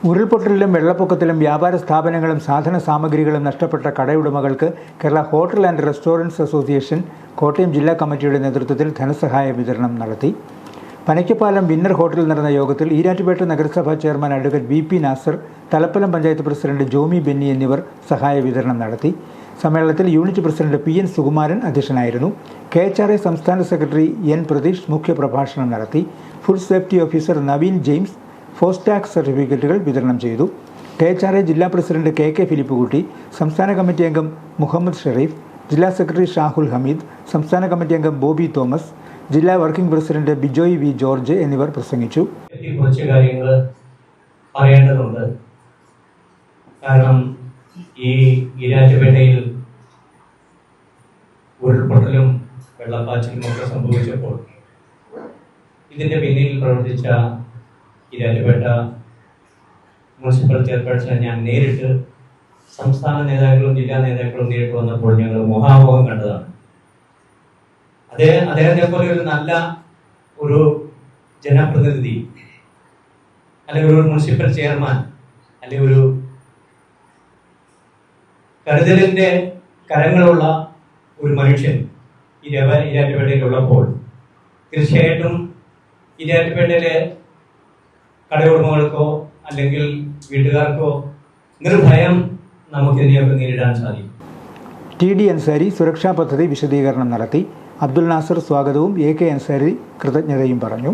ഉരുൾപൊട്ടലിലും വെള്ളപ്പൊക്കത്തിലും വ്യാപാര സ്ഥാപനങ്ങളും സാധന സാമഗ്രികളും നഷ്ടപ്പെട്ട കടയുടമകൾക്ക് Kerala hotel and restaurants association Kottayam ജില്ലാ കമ്മിറ്റിയുടെ നേതൃത്വത്തിൽ ധനസഹായ വിതരണം നടത്തി. പനയ്ക്കപ്പാലം വിന്നർ ഹോട്ടലിൽ നടന്ന യോഗത്തിൽ ഈരാറ്റുപേട്ട നഗരസഭാ chairman advocate V. Nasar, Thalappalam panchayat president Jomy Benny എന്നിവർ സഹായ വിതരണം നടത്തി. സമ്മേളനത്തിൽ യൂണിറ്റ് പ്രസിഡന്റ് പി. സുകുമാരൻ അധ്യക്ഷനായിരുന്നു. KHRA സംസ്ഥാന സെക്രട്ടറി N. പ്രതീഷ് മുഖ്യപ്രഭാഷണം നടത്തി. Food safety officer Naveen James FoSTaC സർട്ടിഫിക്കറ്റുകൾ വിതരണം ചെയ്തു. KHRA ജില്ലാ പ്രസിഡന്റ് KK ഫിലിപ്പുകുട്ടി, സംസ്ഥാന കമ്മിറ്റി അംഗം മുഹമ്മദ് ഷെരീഫ്, ജില്ലാ സെക്രട്ടറി ഷാഹുൽ ഹമീദ്, സംസ്ഥാന കമ്മിറ്റി അംഗം ബോബി തോമസ്, ജില്ലാ working president Bijoy V. George എന്നിവർ പ്രസംഗിച്ചു. കുറച്ച് കാര്യങ്ങൾ പറയേണ്ടതുണ്ട്. കാരണം ഈ ഈരാറ്റുപേട്ടയിൽ ഉരുൾപൊട്ടലും വെള്ളപ്പാച്ചിലും ഒക്കെ സംഭവിച്ചപ്പോൾ ഇതിന്റെ പിന്നിൽ പ്രവർത്തിച്ച ഈരാറ്റുപേട്ട മുനിസിപ്പൽ ചെയർപേഴ്സണെ ഞാൻ നേരിട്ട്, സംസ്ഥാന നേതാക്കളും ജില്ലാ നേതാക്കളും നേരിട്ട് വന്നപ്പോൾ ഞങ്ങൾ മുഖാമുഖം കണ്ടതാണ്. അദ്ദേഹത്തെ പോലെ ഒരു നല്ല ഒരു ജനപ്രതിനിധി, അല്ലെങ്കിൽ ഒരു മുനിസിപ്പൽ ചെയർമാൻ, അല്ലെങ്കിൽ ഒരു കരുതലിന്റെ കരങ്ങളുള്ള ഒരു മനുഷ്യൻ ഈരാറ്റുപേട്ടയിലുള്ളപ്പോൾ തീർച്ചയായിട്ടും ഈരാറ്റുപേട്ടയിലെ കടയുടമകൾക്കോ അല്ലെങ്കിൽ വീട്ടുകാർക്കോ നിർഭയം നമുക്കിതിനെയൊക്കെ നേരിടാൻ സാധിക്കും. TD അൻസാരി സുരക്ഷാ പദ്ധതി വിശദീകരണം നടത്തി. അബ്ദുൽ നാസർ സ്വാഗതവും AK അൻസാരി കൃതജ്ഞതയും പറഞ്ഞു.